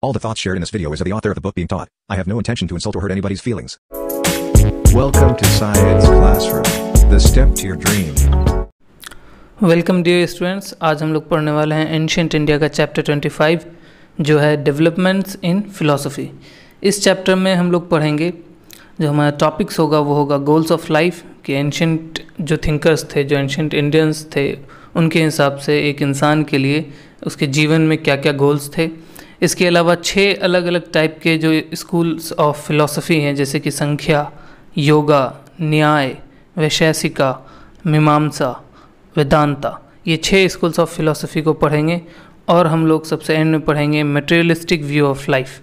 All the thoughts shared in this video is of the author of the book being taught. I have no intention to insult or hurt anybody's feelings. Welcome to Science Classroom, the step to your dream. Welcome dear students. आज हम लोग पढ़ने वाले हैं ancient India का chapter 25 जो है developments in philosophy. इस चैप्टर में हम लोग पढ़ेंगे, जो हमारा टॉपिक्स होगा वो होगा गोल्स ऑफ लाइफ, कि एंशिएंट जो थिंकर्स थे, जो एंशिएंट इंडियंस थे, उनके हिसाब से एक इंसान के लिए उसके जीवन में क्या क्या गोल्स थे। इसके अलावा 6 अलग अलग टाइप के जो स्कूल्स ऑफ फिलॉसफी हैं, जैसे कि संख्या, योगा, न्याय, वैशेषिका, मीमांसा, वेदांता, ये 6 स्कूल्स ऑफ फिलॉसफी को पढ़ेंगे। और हम लोग सबसे एंड में पढ़ेंगे मटेरियलिस्टिक व्यू ऑफ लाइफ।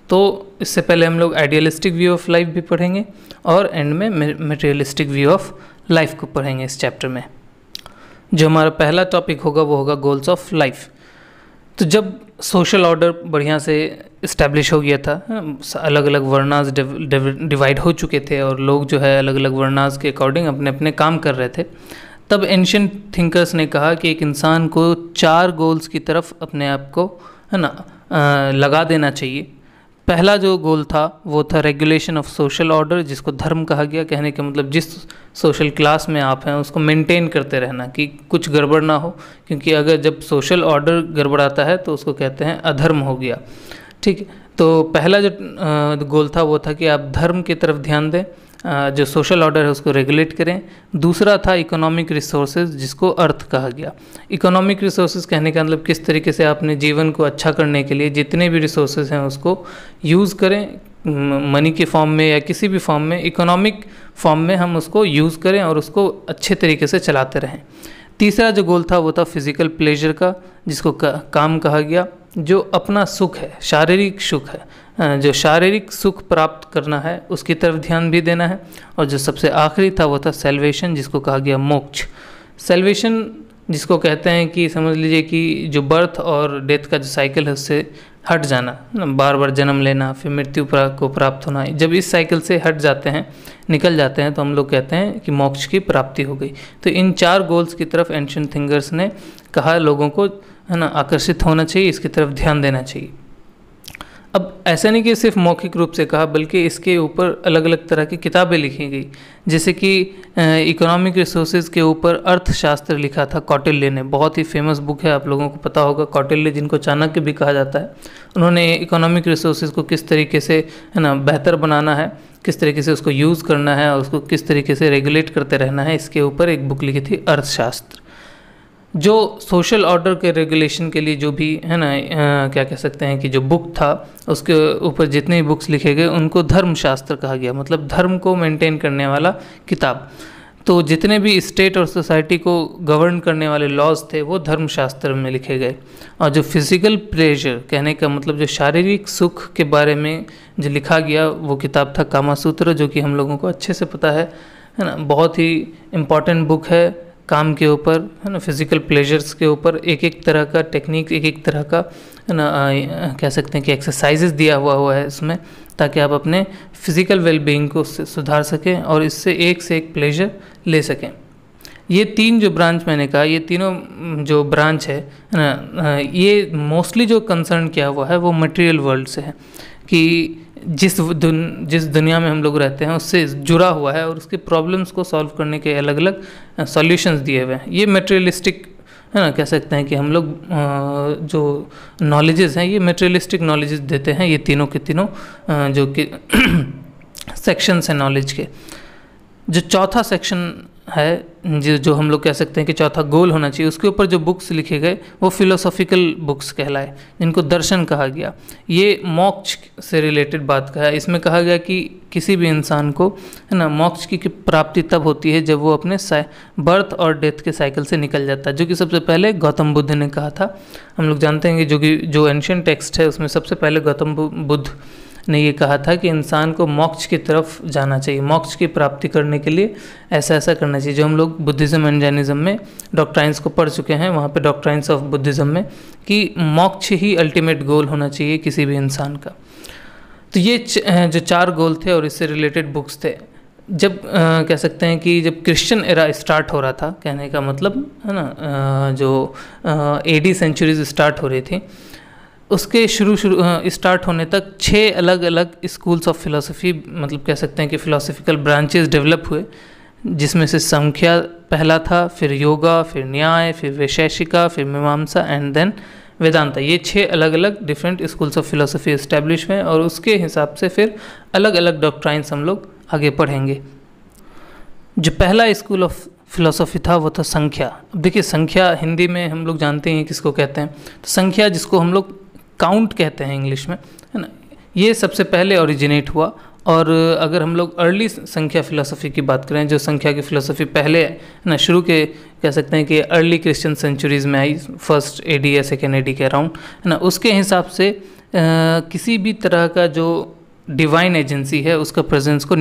तो इससे पहले हम लोग आइडियलिस्टिक व्यू ऑफ लाइफ भी पढ़ेंगे और एंड में मटेरियलिस्टिक व्यू ऑफ लाइफ को पढ़ेंगे इस चैप्टर में। जो हमारा पहला टॉपिक होगा वो होगा गोल्स ऑफ लाइफ। तो जब सोशल ऑर्डर बढ़िया से इस्टेब्लिश हो गया था, अलग अलग वर्णास डिवाइड हो चुके थे और लोग जो है अलग अलग वर्णास के अकॉर्डिंग अपने अपने काम कर रहे थे, तब एंशिएंट थिंकर्स ने कहा कि एक इंसान को 4 गोल्स की तरफ अपने आप को लगा देना चाहिए। पहला जो गोल था वो था रेगुलेशन ऑफ सोशल ऑर्डर, जिसको धर्म कहा गया। कहने का मतलब जिस सोशल क्लास में आप हैं उसको मेंटेन करते रहना, कि कुछ गड़बड़ ना हो, क्योंकि अगर जब सोशल ऑर्डर गड़बड़ाता है तो उसको कहते हैं अधर्म हो गया। ठीक है, तो पहला जो गोल था वो था कि आप धर्म की तरफ ध्यान दें, जो सोशल ऑर्डर है उसको रेगुलेट करें। दूसरा था इकोनॉमिक रिसोर्सेज, जिसको अर्थ कहा गया। इकोनॉमिक रिसोर्सेज कहने का मतलब किस तरीके से अपने जीवन को अच्छा करने के लिए जितने भी रिसोर्सेज हैं उसको यूज़ करें, मनी के फॉर्म में या किसी भी फॉर्म में, इकोनॉमिक फॉर्म में हम उसको यूज़ करें और उसको अच्छे तरीके से चलाते रहें। तीसरा जो गोल था वो था फिज़िकल प्लेजर का, जिसको काम कहा गया। जो अपना सुख है, शारीरिक सुख है, जो शारीरिक सुख प्राप्त करना है उसकी तरफ ध्यान भी देना है। और जो सबसे आखिरी था वो था सेल्वेशन, जिसको कहा गया मोक्ष। सेल्वेशन जिसको कहते हैं कि समझ लीजिए कि जो बर्थ और डेथ का जो साइकिल है उससे हट जाना, बार बार जन्म लेना फिर मृत्यु को प्राप्त होना, जब इस साइकिल से हट जाते हैं, निकल जाते हैं, तो हम लोग कहते हैं कि मोक्ष की प्राप्ति हो गई। तो इन 4 गोल्स की तरफ एंशिएंट थिंकर्स ने कहा लोगों को आकर्षित होना चाहिए, इसकी तरफ ध्यान देना चाहिए। अब ऐसा नहीं कि सिर्फ मौखिक रूप से कहा, बल्कि इसके ऊपर अलग अलग तरह की किताबें लिखी गई। जैसे कि इकोनॉमिक रिसोर्सेज के ऊपर अर्थशास्त्र लिखा था कौटिल्य ने, बहुत ही फेमस बुक है, आप लोगों को पता होगा। कौटिल्य, जिनको चाणक्य भी कहा जाता है, उन्होंने इकोनॉमिक रिसोर्सेज को किस तरीके से बेहतर बनाना है, किस तरीके से उसको यूज़ करना है और उसको किस तरीके से रेगुलेट करते रहना है, इसके ऊपर एक बुक लिखी थी, अर्थशास्त्र। जो सोशल ऑर्डर के रेगुलेशन के लिए जो भी क्या कह सकते हैं कि जो बुक था, उसके ऊपर जितने भी बुक्स लिखे गए उनको धर्मशास्त्र कहा गया, मतलब धर्म को मेंटेन करने वाला किताब। तो जितने भी स्टेट और सोसाइटी को गवर्न करने वाले लॉज थे वो धर्मशास्त्र में लिखे गए। और जो फिज़िकल प्लेजर, कहने का मतलब जो शारीरिक सुख के बारे में जो लिखा गया, वो किताब था कामासूत्र, जो कि हम लोगों को अच्छे से पता है ना, बहुत ही इम्पॉर्टेंट बुक है काम के ऊपर, है ना, फिज़िकल प्लेजर्स के ऊपर। एक एक तरह का टेक्निक, एक एक तरह का कह सकते हैं कि एक्सरसाइजेस दिया हुआ है इसमें, ताकि आप अपने फिज़िकल वेलबींग को सुधार सकें और इससे एक से एक प्लेजर ले सकें। ये 3 जो ब्रांच मैंने कहा, ये तीनों जो ब्रांच है ना, ये मोस्टली जो कंसर्न किया हुआ है वो मटेरियल वर्ल्ड से है, कि जिस दुनिया में हम लोग रहते हैं उससे जुड़ा हुआ है और उसके प्रॉब्लम्स को सॉल्व करने के अलग अलग सॉल्यूशंस दिए हुए हैं। ये मटेरियलिस्टिक है ना, कह सकते हैं कि हम लोग जो नॉलेजेस हैं ये मटेरियलिस्टिक नॉलेजेस देते हैं, ये तीनों के तीनों जो कि सेक्शंस हैं नॉलेज के। जो चौथा सेक्शन है, जो हम लोग कह सकते हैं कि चौथा गोल होना चाहिए, उसके ऊपर जो बुक्स लिखे गए वो फिलोसॉफिकल बुक्स कहलाए, जिनको दर्शन कहा गया। ये मोक्ष से रिलेटेड बात का है। इसमें कहा गया कि किसी भी इंसान को, है ना, मोक्ष की प्राप्ति तब होती है जब वो अपने बर्थ और डेथ के साइकिल से निकल जाता है, जो कि सबसे पहले गौतम बुद्ध ने कहा था। हम लोग जानते हैं कि जो एंशिएंट टेक्स्ट है उसमें सबसे पहले गौतम बुद्ध ने ये कहा था कि इंसान को मोक्ष की तरफ जाना चाहिए, मोक्ष की प्राप्ति करने के लिए ऐसा ऐसा करना चाहिए। जो हम लोग बुद्धिज़्म एंड जैनिज़्म में डॉक्ट्राइंस को पढ़ चुके हैं, वहाँ पे डॉक्ट्राइंस ऑफ बुद्धिज़्म में कि मोक्ष ही अल्टीमेट गोल होना चाहिए किसी भी इंसान का। तो ये जो 4 गोल थे और इससे रिलेटेड बुक्स थे। जब कह सकते हैं कि जब क्रिश्चियन एरा स्टार्ट हो रहा था, कहने का मतलब है ना, जो AD सेंचुरीज स्टार्ट हो रही थी, उसके शुरू स्टार्ट होने तक 6 अलग अलग स्कूल्स ऑफ फिलोसफी, मतलब कह सकते हैं कि फिलोसफिकल ब्रांचेस डेवलप हुए, जिसमें से संख्या पहला था, फिर योगा, फिर न्याय, फिर वैशेषिका, फिर मीमांसा एंड देन वेदांता। ये 6 अलग अलग different schools of philosophy establish हुए और उसके हिसाब से फिर अलग अलग डॉक्ट्राइन्स हम लोग आगे पढ़ेंगे। जो पहला स्कूल ऑफ फिलोसफी था वो था संख्या। अब देखिए, संख्या हिंदी में हम लोग जानते हैं किसको कहते हैं, तो संख्या जिसको हम लोग काउंट कहते हैं इंग्लिश में, है ना, ये सबसे पहले ओरिजिनेट हुआ। और अगर हम लोग अर्ली संख्या फिलोसफी की बात करें, जो संख्या की फिलोसफी पहले ना शुरू के कह सकते हैं कि अर्ली क्रिश्चियन सेंचुरीज़ में आई, फर्स्ट एडी या सेकेंड एडी के अराउंड, है ना, उसके हिसाब से किसी भी तरह का जो डिवाइन एजेंसी है उसका प्रेजेंस को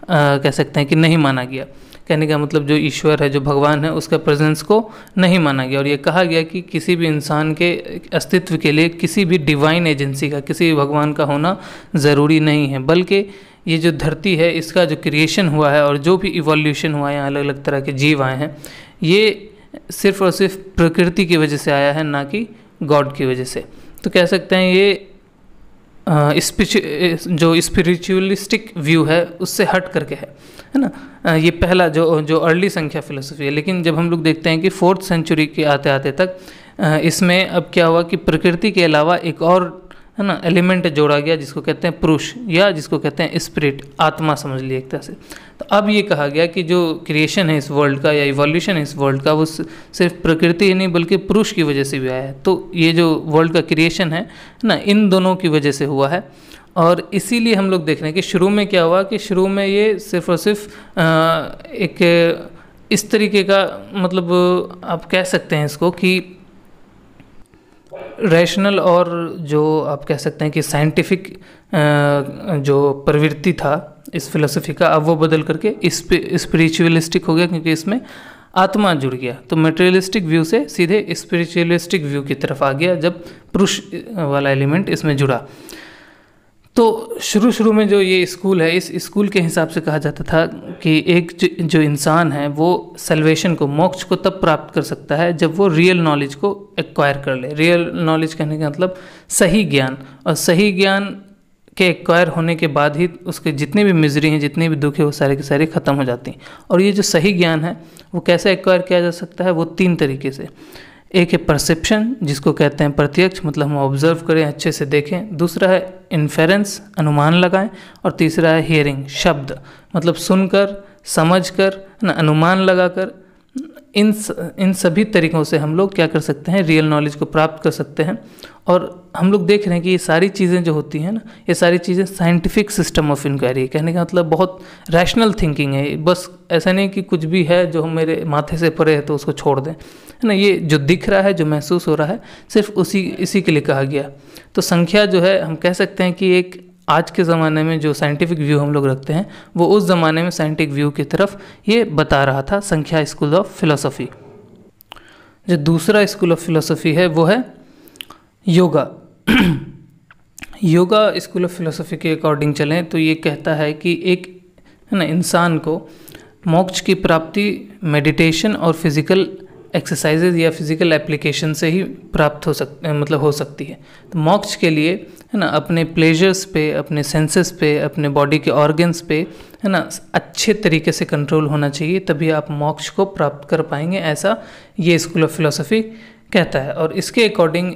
कह सकते हैं कि नहीं माना गया। कहने का मतलब जो ईश्वर है, जो भगवान है, उसका प्रेजेंस को नहीं माना गया। और ये कहा गया कि किसी भी इंसान के अस्तित्व के लिए किसी भी डिवाइन एजेंसी का, किसी भी भगवान का होना ज़रूरी नहीं है, बल्कि ये जो धरती है इसका जो क्रिएशन हुआ है और जो भी इवोल्यूशन हुआ है, अलग अलग तरह के जीव आए हैं, ये सिर्फ और सिर्फ प्रकृति की वजह से आया है, ना कि गॉड की वजह से। तो कह सकते हैं ये जो स्पिरिचुअलिस्टिक व्यू है उससे हट करके है ना। ये पहला जो अर्ली संख्या फिलोसफी है। लेकिन जब हम लोग देखते हैं कि 4th सेंचुरी के आते आते तक इसमें अब क्या हुआ कि प्रकृति के अलावा एक और, है ना, एलिमेंट जोड़ा गया जिसको कहते हैं पुरुष, या जिसको कहते हैं स्पिरिट, आत्मा समझ लिए एक तरह से। तो अब ये कहा गया कि जो क्रिएशन है इस वर्ल्ड का या इवोल्यूशन है इस वर्ल्ड का, वो सिर्फ प्रकृति ही नहीं बल्कि पुरुष की वजह से भी आया है। तो ये जो वर्ल्ड का क्रिएशन है ना, इन दोनों की वजह से हुआ है। और इसीलिए हम लोग देख रहे हैं कि शुरू में क्या हुआ कि शुरू में ये सिर्फ और सिर्फ एक इस तरीके का, मतलब आप कह सकते हैं इसको कि रैशनल और जो आप कह सकते हैं कि साइंटिफिक जो प्रवृत्ति था इस फिलोसफी का, अब वो बदल करके स्पिरिचुअलिस्टिक हो गया, क्योंकि इसमें आत्मा जुड़ गया। तो मटेरियलिस्टिक व्यू से सीधे स्पिरिचुअलिस्टिक व्यू की तरफ आ गया जब पुरुष वाला एलिमेंट इसमें जुड़ा। तो शुरू में जो ये स्कूल है, इस स्कूल के हिसाब से कहा जाता था कि एक जो इंसान है वो सल्वेशन को, मोक्ष को तब प्राप्त कर सकता है जब वो रियल नॉलेज को एक्वायर कर ले। रियल नॉलेज कहने का मतलब सही ज्ञान, और सही ज्ञान के एक्वायर होने के बाद ही उसके जितनी भी मिजरी हैं, जितने भी दुख है, वो सारे के सारे ख़त्म हो जाती हैं। और ये जो सही ज्ञान है वो कैसे एक्वायर किया जा सकता है, वो 3 तरीके से। एक है परसेप्शन, जिसको कहते हैं प्रत्यक्ष, मतलब हम ऑब्जर्व करें, अच्छे से देखें। दूसरा है इन्फेरेंस, अनुमान लगाएं। और तीसरा है हियरिंग, शब्द, मतलब सुनकर, समझकर, ना अनुमान लगाकर। इन सभी तरीक़ों से हम लोग क्या कर सकते हैं, रियल नॉलेज को प्राप्त कर सकते हैं। और हम लोग देख रहे हैं कि ये सारी चीज़ें जो होती हैं ना, ये सारी चीज़ें साइंटिफिक सिस्टम ऑफ इंक्वायरी, कहने का मतलब बहुत रैशनल थिंकिंग है। बस ऐसा नहीं कि कुछ भी है जो मेरे माथे से परे है तो उसको छोड़ दें, है ना। ये जो दिख रहा है, जो महसूस हो रहा है, सिर्फ इसी के लिए कहा गया। तो संख्या जो है, हम कह सकते हैं कि एक आज के ज़माने में जो साइंटिफिक व्यू हम लोग रखते हैं, वो उस ज़माने में साइंटिफिक व्यू की तरफ ये बता रहा था, संख्या स्कूल ऑफ फिलोसफी। जो दूसरा स्कूल ऑफ फिलोसफी है वो है yoga. Yoga school of philosophy के अकॉर्डिंग चलें तो ये कहता है कि एक, है ना, इंसान को मोक्ष की प्राप्ति मेडिटेशन और फिज़िकल एक्सरसाइजेज या फिज़िकल एप्लीकेशन से ही प्राप्त हो सकती है। तो मोक्ष के लिए, है ना, अपने प्लेजर्स पे, अपने सेंसेस पे, अपने बॉडी के ऑर्गन्स पे, है ना, अच्छे तरीके से कंट्रोल होना चाहिए, तभी आप मोक्ष को प्राप्त कर पाएंगे, ऐसा ये स्कूल ऑफ फिलोसफी कहता है। और इसके अकॉर्डिंग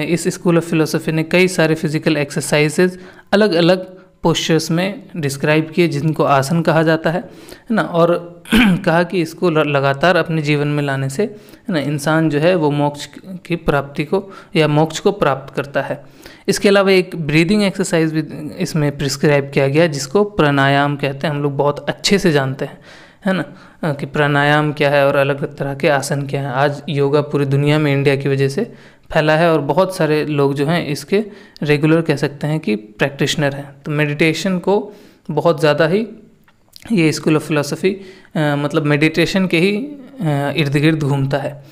इस स्कूल ऑफ फिलोसफी ने कई सारे फिज़िकल एक्सरसाइजेज अलग अलग पोस्चर्स में डिस्क्राइब किए, जिनको आसन कहा जाता है ना। और कहा कि इसको लगातार अपने जीवन में लाने से, है ना, इंसान जो है वो मोक्ष की प्राप्ति को या मोक्ष को प्राप्त करता है। इसके अलावा एक ब्रीदिंग एक्सरसाइज भी इसमें प्रिस्क्राइब किया गया, जिसको प्राणायाम कहते हैं। हम लोग बहुत अच्छे से जानते हैं, है ना, कि प्राणायाम क्या है और अलग अलग तरह के आसन क्या हैं। आज योगा पूरी दुनिया में इंडिया की वजह से फैला है और बहुत सारे लोग जो हैं इसके रेगुलर कह सकते हैं कि प्रैक्टिशनर हैं। तो मेडिटेशन को बहुत ज़्यादा ही ये स्कूल ऑफ फिलोसफी मतलब मेडिटेशन के ही इर्द गिर्द घूमता है।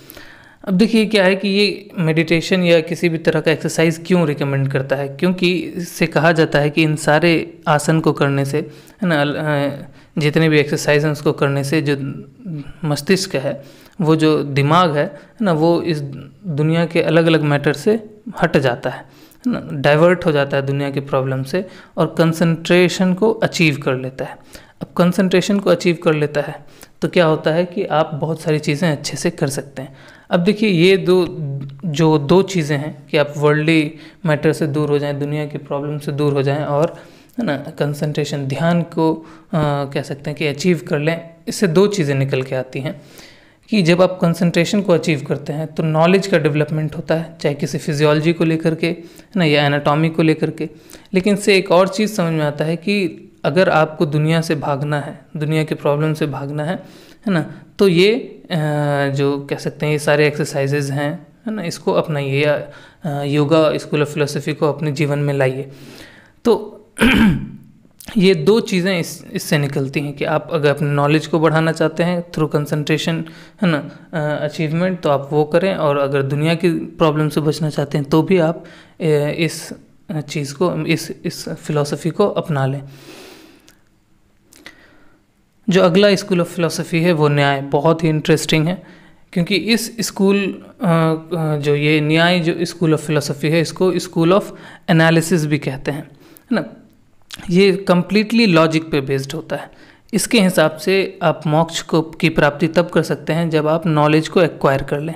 अब देखिए क्या है कि ये मेडिटेशन या किसी भी तरह का एक्सरसाइज क्यों रिकमेंड करता है, क्योंकि इससे कहा जाता है कि इन सारे आसन को करने से, है ना, जितने भी एक्सरसाइज हैं उसको करने से जो मस्तिष्क है, वो जो दिमाग है ना, वो इस दुनिया के अलग अलग मैटर से हट जाता है ना, डाइवर्ट हो जाता है दुनिया के प्रॉब्लम से और कंसंट्रेशन को अचीव कर लेता है। अब कंसंट्रेशन को अचीव कर लेता है तो क्या होता है कि आप बहुत सारी चीज़ें अच्छे से कर सकते हैं। अब देखिए ये दो चीज़ें हैं कि आप वर्ल्डली मैटर से दूर हो जाएं, दुनिया की प्रॉब्लम से दूर हो जाएं और है ना कंसंट्रेशन, ध्यान को कह सकते हैं कि अचीव कर लें। इससे दो चीज़ें निकल के आती हैं कि जब आप कंसंट्रेशन को अचीव करते हैं तो नॉलेज का डेवलपमेंट होता है, चाहे किसी फिजियोलॉजी को लेकर के है ना या एनाटॉमी को लेकर के। लेकिन इससे एक और चीज़ समझ में आता है कि अगर आपको दुनिया से भागना है, दुनिया के प्रॉब्लम से भागना है ना, तो ये जो कह सकते हैं ये सारे एक्सरसाइजेज हैं है ना, इसको अपनाइए या योगा स्कूल ऑफ फिलोसफी को अपने जीवन में लाइए। तो ये दो चीज़ें इससे निकलती हैं कि आप अगर अपने नॉलेज को बढ़ाना चाहते हैं थ्रू कंसंट्रेशन है ना अचीवमेंट, तो आप वो करें, और अगर दुनिया की प्रॉब्लम से बचना चाहते हैं तो भी आप इस चीज़ को, इस फिलॉसफी को अपना लें। जो अगला स्कूल ऑफ फिलॉसफी है वो न्याय, बहुत ही इंटरेस्टिंग है, क्योंकि इस स्कूल जो ये न्याय जो स्कूल ऑफ फिलॉसफी है इसको स्कूल ऑफ एनालिसिस भी कहते हैं है ना। ये कम्प्लीटली लॉजिक पे बेस्ड होता है। इसके हिसाब से आप मोक्ष को की प्राप्ति तब कर सकते हैं जब आप नॉलेज को एक्वायर कर लें।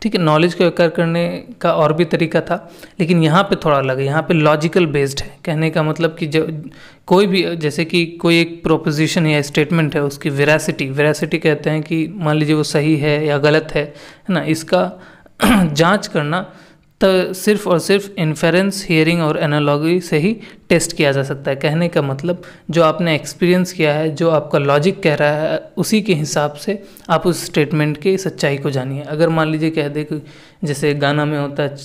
ठीक है, नॉलेज को एक्वायर करने का और भी तरीका था, लेकिन यहाँ पे थोड़ा अलग है, यहाँ पे लॉजिकल बेस्ड है। कहने का मतलब कि जब कोई भी, जैसे कि कोई एक प्रोपोजिशन या स्टेटमेंट है, उसकी वेरासिटी कहते हैं कि मान लीजिए वो सही है या गलत है ना, इसका जांच करना तो सिर्फ और सिर्फ इन्फेरेंस, हियरिंग और एनालॉजी से ही टेस्ट किया जा सकता है। कहने का मतलब जो आपने एक्सपीरियंस किया है, जो आपका लॉजिक कह रहा है, उसी के हिसाब से आप उस स्टेटमेंट की सच्चाई को जानिए। अगर मान लीजिए कह दे कि जैसे गाना में होता है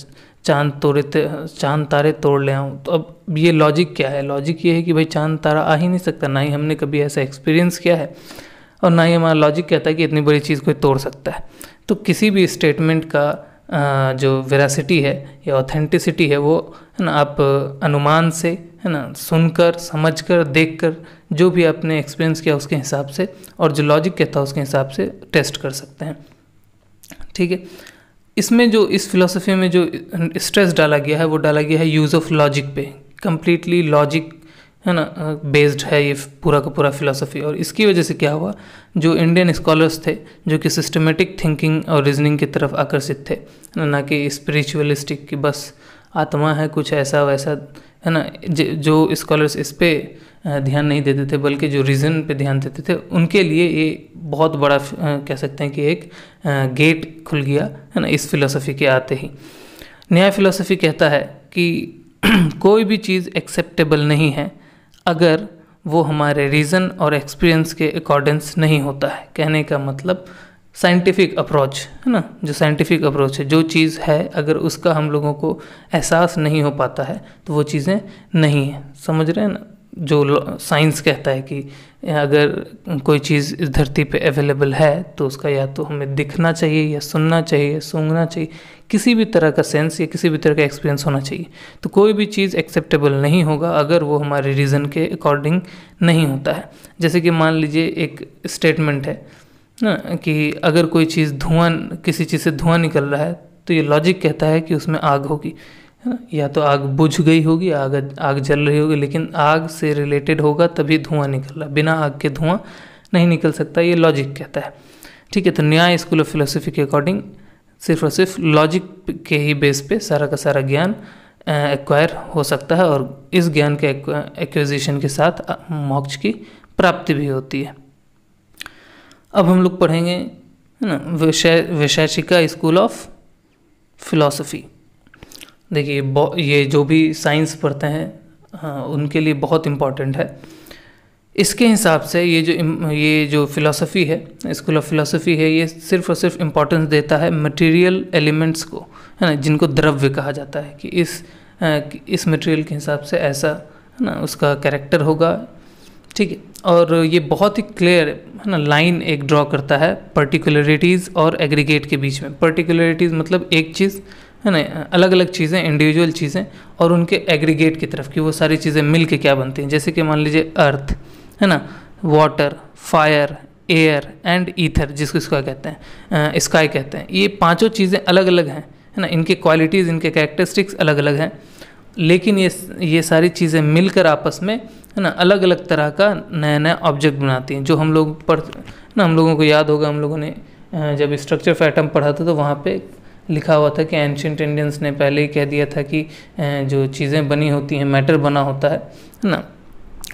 चांद तारे तोड़ ले आऊँ, तो अब ये लॉजिक क्या है? लॉजिक ये है कि भाई चांद तारा आ ही नहीं सकता, ना ही हमने कभी ऐसा एक्सपीरियंस किया है और ना ही हमारा लॉजिक कहता है कि इतनी बड़ी चीज़ कोई तोड़ सकता है। तो किसी भी स्टेटमेंट का जो वेरासिटी है या ऑथेंटिसिटी है वो है ना आप अनुमान से है ना, सुनकर, समझकर, देखकर, जो भी आपने एक्सपीरियंस किया उसके हिसाब से और जो लॉजिक कहता है उसके हिसाब से टेस्ट कर सकते हैं। ठीक है, इसमें जो इस फिलॉसफी में जो स्ट्रेस डाला गया है वो डाला गया है यूज़ ऑफ लॉजिक पे। कम्प्लीटली लॉजिक है ना बेस्ड है ये पूरा का पूरा फिलॉसफी। और इसकी वजह से क्या हुआ, जो इंडियन स्कॉलर्स थे जो कि सिस्टमेटिक थिंकिंग और रीजनिंग की तरफ आकर्षित थे, ना कि स्पिरिचुअलिस्टिक की बस आत्मा है कुछ ऐसा वैसा है ना, जो स्कॉलर्स इस पे ध्यान नहीं देते थे बल्कि जो रीज़न पे ध्यान देते थे, उनके लिए ये बहुत बड़ा कह सकते हैं कि एक गेट खुल गया है ना इस फिलॉसफी के आते ही। न्याय फिलॉसफी कहता है कि कोई भी चीज़ एक्सेप्टेबल नहीं है अगर वो हमारे रीज़न और एक्सपीरियंस के अकॉर्डेंस नहीं होता है। कहने का मतलब साइंटिफिक अप्रोच है ना, जो साइंटिफिक अप्रोच है, जो चीज़ है अगर उसका हम लोगों को एहसास नहीं हो पाता है तो वो चीज़ें नहीं है। समझ रहे हैं ना, जो साइंस कहता है कि अगर कोई चीज़ इस धरती पे अवेलेबल है तो उसका या तो हमें दिखना चाहिए या सुनना चाहिए या सूंघना चाहिए, किसी भी तरह का सेंस या किसी भी तरह का एक्सपीरियंस होना चाहिए। तो कोई भी चीज़ एक्सेप्टेबल नहीं होगा अगर वो हमारे रीज़न के अकॉर्डिंग नहीं होता है। जैसे कि मान लीजिए एक स्टेटमेंट है ना कि अगर कोई चीज़ किसी चीज़ से धुआं निकल रहा है तो ये लॉजिक कहता है कि उसमें आग होगी है ना, या तो आग बुझ गई होगी, आग जल रही होगी, लेकिन आग से रिलेटेड होगा तभी धुआं निकल रहा, बिना आग के धुआं नहीं निकल सकता, ये लॉजिक कहता है। ठीक है, तो न्याय स्कूल ऑफ फिलोसफी के अकॉर्डिंग सिर्फ और सिर्फ लॉजिक के ही बेस पे सारा का सारा ज्ञान एक्वायर हो सकता है और इस ज्ञान के एक्विजिशन के साथ मोक्ष की प्राप्ति भी होती है। अब हम लोग पढ़ेंगे है ना वैशेषिका स्कूल ऑफ फिलॉसफी। देखिए ये जो भी साइंस पढ़ते हैं उनके लिए बहुत इम्पॉर्टेंट है। इसके हिसाब से ये जो फिलॉसफी है, स्कूल ऑफ फिलॉसफी है, ये सिर्फ और सिर्फ इम्पोर्टेंस देता है मटेरियल एलिमेंट्स को है ना, जिनको द्रव्य कहा जाता है कि इस मटेरियल के हिसाब से ऐसा है ना उसका कैरेक्टर होगा। ठीक है, और ये बहुत ही क्लियर है ना लाइन एक ड्रॉ करता है पर्टिकुलरिटीज़ और एग्रीगेट के बीच में। पर्टिकुलरिटीज़ मतलब एक चीज़ है ना, अलग अलग चीज़ें, इंडिविजुअल चीज़ें, और उनके एग्रीगेट की तरफ कि वो सारी चीज़ें मिल के क्या बनती हैं। जैसे कि मान लीजिए अर्थ है ना, water, fire, air and ether, जिसको इसका कहते हैं स्काई कहते हैं, ये पांचों चीज़ें अलग अलग हैं है ना, इनके क्वालिटीज़, इनके कैरेक्टरिस्टिक्स अलग अलग हैं। लेकिन ये सारी चीज़ें मिलकर आपस में, है ना, अलग अलग तरह का नया नया ऑब्जेक्ट बनाती हैं। जो हम लोग ना, हम लोगों को याद होगा, हम लोगों ने जब स्ट्रक्चर ऑफ एटम पढ़ा था तो वहाँ पे लिखा हुआ था कि एंशिएंट इंडियंस ने पहले ही कह दिया था कि जो चीज़ें बनी होती हैं, मैटर बना होता है ना,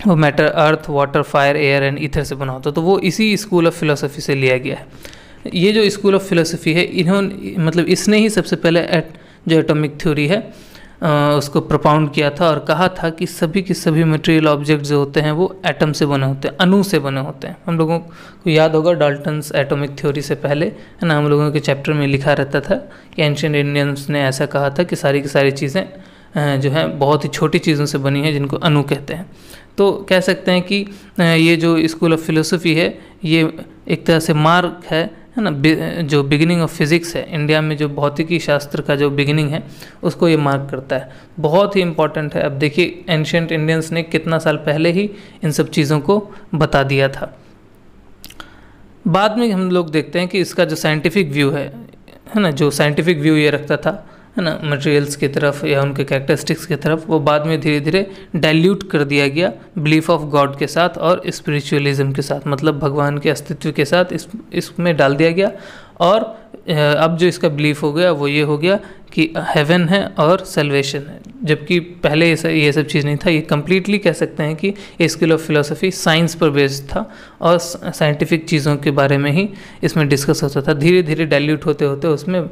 वो matter earth, water, fire, air and ether से बना होता है। तो वो इसी स्कूल ऑफ फिलोसफी से लिया गया है। ये जो स्कूल ऑफ फिलोसफी है, इन्होंने मतलब इसने ही सबसे पहले जो एटॉमिक थ्योरी है उसको प्रोपाउंड किया था और कहा था कि सभी के सभी मटेरियल ऑब्जेक्ट जो होते हैं वो एटम से बने होते हैं, अणु से बने होते हैं। हम लोगों को याद होगा डाल्टन्स एटॉमिक थ्योरी से पहले, है ना, हम लोगों के चैप्टर में लिखा रहता था कि एंशिएंट इंडियंस ने ऐसा कहा था कि सारी की सारी चीज़ें जो हैं बहुत ही छोटी चीज़ों से बनी हैं, जिनको अणु कहते हैं। तो कह सकते हैं कि ये जो स्कूल ऑफ फिलोसफी है ये एक तरह से मार्क है ना, जो बिगिनिंग ऑफ फिज़िक्स है इंडिया में, जो भौतिकी शास्त्र का जो बिगिनिंग है उसको ये मार्क करता है। बहुत ही इम्पॉर्टेंट है। अब देखिए एंशिएंट इंडियंस ने कितना साल पहले ही इन सब चीज़ों को बता दिया था। बाद में हम लोग देखते हैं कि इसका जो साइंटिफिक व्यू है ना, जो साइंटिफिक व्यू ये रखता था, है ना, मटेरियल्स की तरफ या उनके कैरेक्टरिस्टिक्स की तरफ, वो बाद में धीरे धीरे डाइल्यूट कर दिया गया बिलीफ ऑफ गॉड के साथ और स्पिरिचुअलिज्म के साथ, मतलब भगवान के अस्तित्व के साथ इसमें डाल दिया गया। और अब जो इसका बिलीफ हो गया वो ये हो गया कि हेवन है और सल्वेशन है, जबकि पहले ये सब चीज़ नहीं था। ये कम्प्लीटली कह सकते हैं कि स्कूल ऑफ फिलोसफी साइंस पर बेस्ड था और साइंटिफिक चीज़ों के बारे में ही इसमें डिस्कस होता था। धीरे धीरे डाइल्यूट होते होते उसमें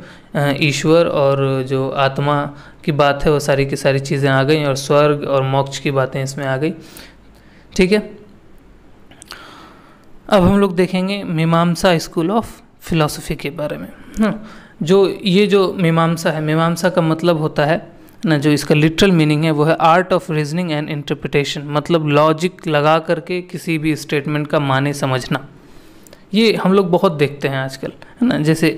ईश्वर और जो आत्मा की बात है वो सारी की सारी चीज़ें आ गई और स्वर्ग और मोक्ष की बातें इसमें आ गई। ठीक है, अब हम लोग देखेंगे मीमांसा स्कूल ऑफ फिलॉसफी के बारे में। जो मीमांसा है, मीमांसा का मतलब होता है ना, जो इसका लिटरल मीनिंग है वो है art of reasoning and interpretation, मतलब लॉजिक लगा करके किसी भी स्टेटमेंट का माने समझना। ये हम लोग बहुत देखते हैं आजकल, है ना। जैसे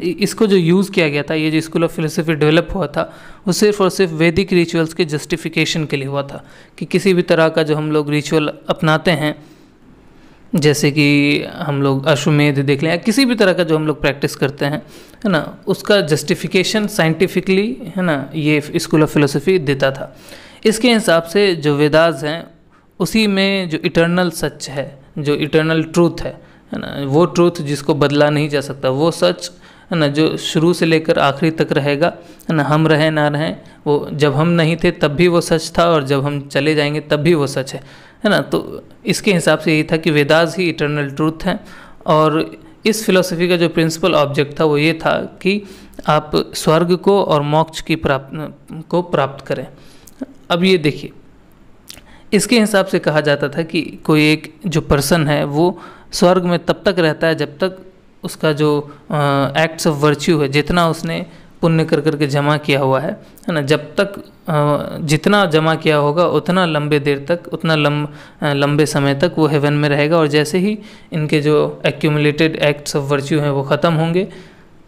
इसको जो यूज़ किया गया था, ये जो स्कूल ऑफ फिलोसफी डेवलप हुआ था, वो सिर्फ और सिर्फ वैदिक रिचुअल्स के जस्टिफिकेशन के लिए हुआ था कि किसी भी तरह का जो हम लोग रिचुअल अपनाते हैं, जैसे कि हम लोग अश्वमेध देख लें या किसी भी तरह का जो हम लोग प्रैक्टिस करते हैं, है ना, उसका जस्टिफिकेशन साइंटिफिकली, है ना, ये स्कूल ऑफ फिलोसफी देता था। इसके हिसाब से जो वेदास हैं उसी में जो इटर्नल सच है, जो इटर्नल ट्रूथ है ना, वो ट्रूथ जिसको बदला नहीं जा सकता, वो सच, है ना, जो शुरू से लेकर आखिरी तक रहेगा, है ना, हम रहें ना रहें, वो जब हम नहीं थे तब भी वो सच था और जब हम चले जाएंगे तब भी वो सच है ना। तो इसके हिसाब से यही था कि वेदास ही इटर्नल ट्रूथ हैं। और इस फिलॉसफी का जो प्रिंसिपल ऑब्जेक्ट था वो ये था कि आप स्वर्ग को और मोक्ष की प्राप्त करें। अब ये देखिए, इसके हिसाब से कहा जाता था कि कोई एक जो पर्सन है वो स्वर्ग में तब तक रहता है जब तक उसका जो एक्ट्स ऑफ वर्च्यू है, जितना उसने पुण्य कर करके जमा किया हुआ है ना, जब तक जितना जमा किया होगा उतना लंबे देर तक, उतना लंबे समय तक वो हेवन में रहेगा। और जैसे ही इनके जो एक्यूमुलेटेड एक्ट्स ऑफ वर्च्यू हैं वो ख़त्म होंगे,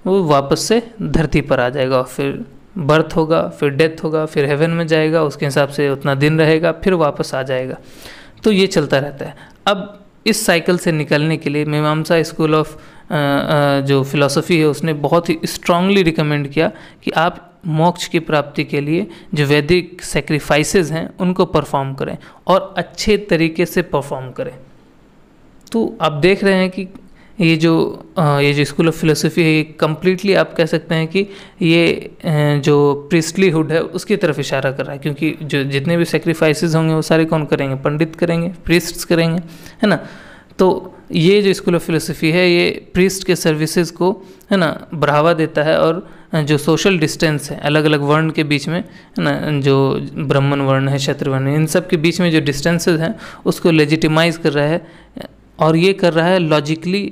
वो वापस से धरती पर आ जाएगा, फिर बर्थ होगा, फिर डेथ होगा, फिर हेवन में जाएगा, उसके हिसाब से उतना दिन रहेगा, फिर वापस आ जाएगा। तो ये चलता रहता है। अब इस साइकिल से निकलने के लिए मीमांसा स्कूल ऑफ जो फिलॉसफी है उसने बहुत ही स्ट्रांगली रिकमेंड किया कि आप मोक्ष की प्राप्ति के लिए जो वैदिक सेक्रीफाइसेस हैं उनको परफॉर्म करें और अच्छे तरीके से परफॉर्म करें। तो आप देख रहे हैं कि ये जो स्कूल ऑफ फिलोसफी है, ये कम्प्लीटली आप कह सकते हैं कि ये जो प्रीस्टलीहुड है उसकी तरफ इशारा कर रहा है, क्योंकि जो जितने भी सेक्रीफाइसेस होंगे वो सारे कौन करेंगे? पंडित करेंगे, प्रीस्ट्स करेंगे, है ना। तो ये जो स्कूल ऑफ फिलोसफी है ये प्रीस्ट के सर्विसेज को, है ना, बढ़ावा देता है। और जो सोशल डिस्टेंस है अलग अलग वर्ण के बीच में, है ना, जो ब्राह्मण वर्ण है, क्षत्रिय वर्ण है, इन सब के बीच में जो डिस्टेंसेस हैं उसको लेजिटिमाइज कर रहा है। और ये कर रहा है लॉजिकली,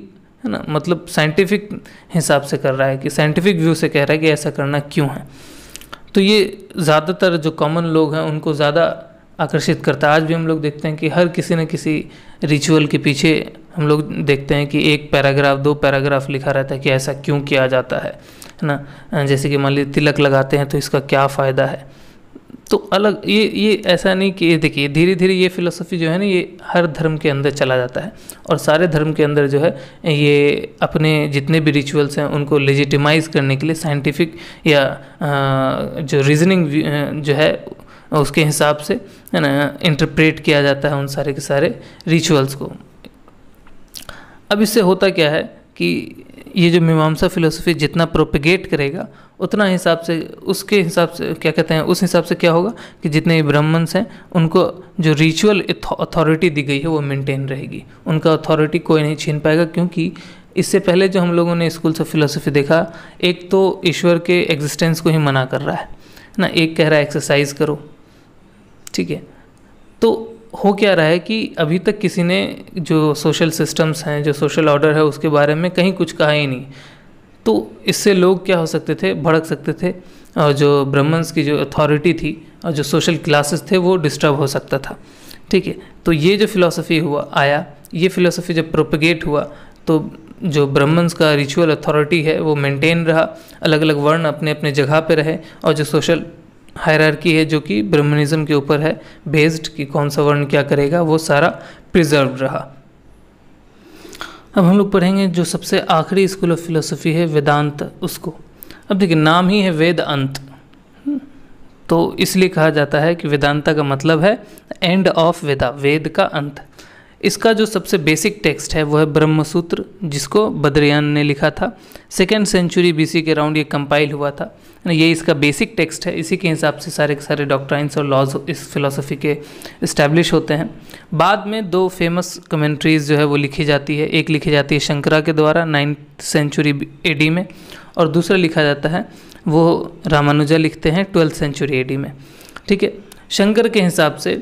है ना, मतलब साइंटिफिक हिसाब से कर रहा है कि साइंटिफिक व्यू से कह रहा है कि ऐसा करना क्यों है। तो ये ज़्यादातर जो कॉमन लोग हैं उनको ज़्यादा आकर्षित करता है। आज भी हम लोग देखते हैं कि हर किसी न किसी रिचुअल के पीछे हम लोग देखते हैं कि एक पैराग्राफ, 2 पैराग्राफ लिखा रहता है कि ऐसा क्यों किया जाता है ना। जैसे कि मान लीजिए तिलक लगाते हैं तो इसका क्या फ़ायदा है। तो अलग ये ऐसा नहीं कि, ये देखिए धीरे धीरे ये फिलोसफी जो है ना ये हर धर्म के अंदर चला जाता है और सारे धर्म के अंदर जो है ये अपने जितने भी रिचुअल्स हैं उनको लेजिटिमाइज करने के लिए साइंटिफिक या जो रीजनिंग जो है उसके हिसाब से है ना इंटरप्रेट किया जाता है उन सारे के सारे रिचुअल्स को। अब इससे होता क्या है कि ये जो मीमांसा फिलोसफी जितना प्रोपेगेट करेगा उतना हिसाब से, उसके हिसाब से क्या कहते हैं, उस हिसाब से क्या होगा कि जितने ब्राह्मण्स हैं उनको जो रिचुअल अथॉरिटी दी गई है वो मेंटेन रहेगी, उनका अथॉरिटी कोई नहीं छीन पाएगा। क्योंकि इससे पहले जो हम लोगों ने स्कूल्स ऑफ फिलोसफी देखा, एक तो ईश्वर के एग्जिस्टेंस को ही मना कर रहा है ना, एक कह रहा है एक्सरसाइज करो, ठीक है। तो हो क्या रहा है कि अभी तक किसी ने जो सोशल सिस्टम्स हैं, जो सोशल ऑर्डर है, उसके बारे में कहीं कुछ कहा ही नहीं। तो इससे लोग क्या हो सकते थे, भड़क सकते थे, और जो ब्राह्मण्स की जो अथॉरिटी थी और जो सोशल क्लासेस थे वो डिस्टर्ब हो सकता था, ठीक है। तो ये जो फिलॉसफी हुआ आया, ये फिलॉसफी जब प्रोपेगेट हुआ तो जो ब्राह्मण्स का रिचुअल अथॉरिटी है वो मेंटेन रहा, अलग अलग वर्ण अपने अपने जगह पे रहे, और जो सोशल हायरार्की है जो कि ब्राह्मणिज्म के ऊपर है बेस्ड कि कौन सा वर्ण क्या करेगा, वो सारा प्रिजर्व रहा। अब हम लोग पढ़ेंगे जो सबसे आखिरी स्कूल ऑफ फिलोसफी है वेदांत, उसको। अब देखिए नाम ही है वेद अंत, तो इसलिए कहा जाता है कि वेदांता का मतलब है एंड ऑफ वेदा, वेद का अंत। इसका जो सबसे बेसिक टेक्स्ट है वो है ब्रह्मसूत्र, जिसको बद्रयान ने लिखा था। 2nd सेंचुरी BC के अराउंड ये कंपाइल हुआ था, ये इसका बेसिक टेक्स्ट है। इसी के हिसाब से सारे के सारे डॉक्ट्राइन्स और लॉज इस फिलोसफी के इस्टेब्लिश होते हैं। बाद में 2 फेमस कमेंट्रीज जो है वो लिखी जाती है, एक लिखी जाती है शंकरा के द्वारा 9th सेंचुरी AD में, और दूसरा लिखा जाता है वो रामानुजा लिखते हैं 12th सेंचुरी AD में, ठीक है। शंकर के हिसाब से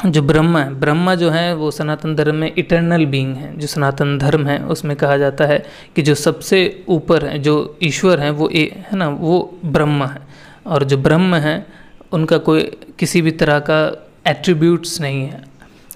जो ब्रह्मा है, ब्रह्मा जो है वो सनातन धर्म में इटर्नल बीइंग है। जो सनातन धर्म है उसमें कहा जाता है कि जो सबसे ऊपर है, जो ईश्वर है वो है ना, वो ब्रह्मा है, और जो ब्रह्म है उनका कोई किसी भी तरह का एट्रीब्यूट्स नहीं है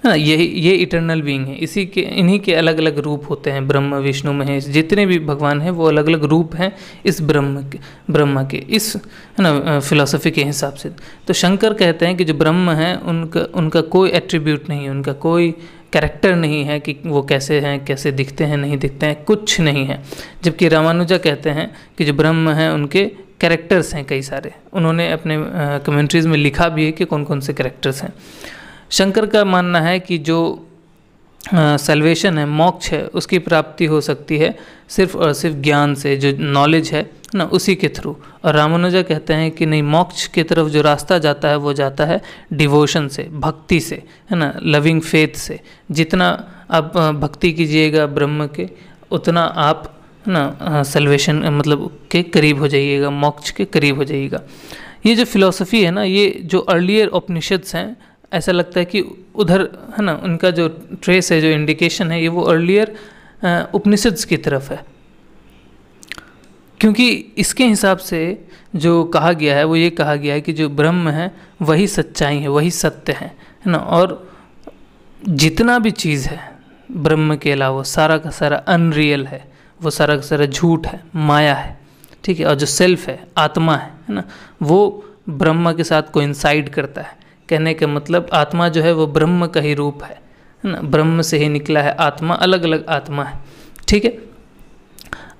ना, ये इटर्नल बीइंग है। इसी के इन्हीं के अलग अलग रूप होते हैं, ब्रह्म विष्णु महेश, जितने भी भगवान हैं वो अलग अलग रूप हैं इस ब्रह्मा के इस है ना फिलॉसफी के हिसाब से। तो शंकर कहते हैं कि जो ब्रह्म है उनका कोई एट्रीब्यूट नहीं है, उनका कोई कैरेक्टर नहीं है कि वो कैसे हैं, कैसे दिखते हैं, नहीं दिखते हैं, कुछ नहीं है। जबकि रामानुजा कहते हैं कि जो ब्रह्म हैं उनके कैरेक्टर्स हैं कई सारे, उन्होंने अपने कमेंट्रीज़ में लिखा भी है कि कौन कौन से कैरेक्टर्स हैं। शंकर का मानना है कि जो सल्वेशन है, मोक्ष है, उसकी प्राप्ति हो सकती है सिर्फ और सिर्फ ज्ञान से, जो नॉलेज है ना उसी के थ्रू। और रामानुजा कहते हैं कि नहीं, मोक्ष की तरफ जो रास्ता जाता है वो जाता है डिवोशन से, भक्ति से, है ना, लविंग फेथ से। जितना आप भक्ति कीजिएगा ब्रह्म के, उतना आप है ना सल्वेशन मतलब के करीब हो जाइएगा, मोक्ष के करीब हो जाइएगा। ये जो फिलॉसफी है ना, ये जो अर्लियर उपनिषद्स हैं, ऐसा लगता है कि उधर है ना उनका जो ट्रेस है, जो इंडिकेशन है, ये वो अर्लियर उपनिषद्स की तरफ है। क्योंकि इसके हिसाब से जो कहा गया है वो ये कहा गया है कि जो ब्रह्म है वही सच्चाई है, वही सत्य है ना, और जितना भी चीज़ है ब्रह्म के अलावा सारा का सारा अनरियल है, वो सारा का सारा झूठ है, माया है, ठीक है। और जो सेल्फ है, आत्मा है ना, वो ब्रह्म के साथ कोइंसाइड करता है। कहने का मतलब आत्मा जो है वो ब्रह्म का ही रूप है ना, ब्रह्म से ही निकला है आत्मा, अलग अलग आत्मा है, ठीक है।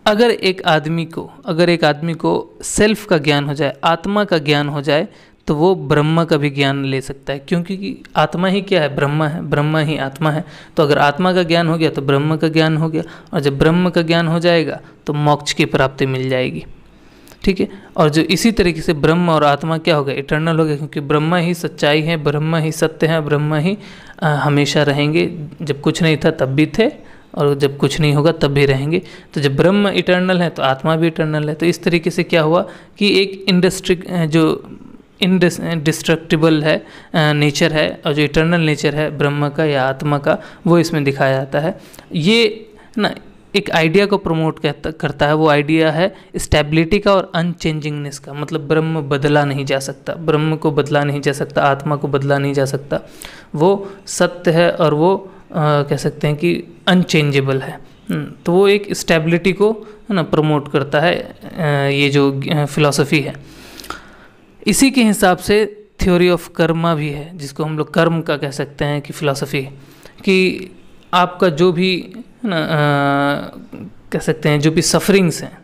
अगर एक आदमी को सेल्फ का ज्ञान हो जाए, आत्मा का ज्ञान हो जाए, तो वो ब्रह्म का भी ज्ञान ले सकता है। क्योंकि आत्मा ही क्या है, ब्रह्म है, ब्रह्म ही आत्मा है। तो अगर आत्मा का ज्ञान हो गया तो ब्रह्म का ज्ञान हो गया, और जब ब्रह्म का ज्ञान हो जाएगा तो मोक्ष की प्राप्ति मिल जाएगी, ठीक है। और जो इसी तरीके से ब्रह्म और आत्मा क्या हो गया, इटर्नल हो गया, क्योंकि ब्रह्म ही सच्चाई है, ब्रह्म ही सत्य है, ब्रह्म ही हमेशा रहेंगे। जब कुछ नहीं था तब भी थे, और जब कुछ नहीं होगा तब भी रहेंगे। तो जब ब्रह्म इटर्नल है तो आत्मा भी इटर्नल है। तो इस तरीके से क्या हुआ कि एक इंडिस्ट्रक्टिबल है नेचर है, और जो इटर्नल नेचर है ब्रह्म का या आत्मा का, वो इसमें दिखाया जाता है। ये ना एक आइडिया को प्रमोट करता है। वो आइडिया है स्टेबिलिटी का और अनचेंजिंगनेस का। मतलब ब्रह्म बदला नहीं जा सकता, ब्रह्म को बदला नहीं जा सकता, आत्मा को बदला नहीं जा सकता। वो सत्य है और वो कह सकते हैं कि अनचेंजेबल है। तो वो एक स्टेबिलिटी को है ना प्रमोट करता है ये जो फिलॉसफी है। इसी के हिसाब से थ्योरी ऑफ कर्मा भी है, जिसको हम लोग कर्म का कह सकते हैं कि फिलॉसफी, कि आपका जो भी है ना कह सकते हैं जो भी सफरिंग्स हैं,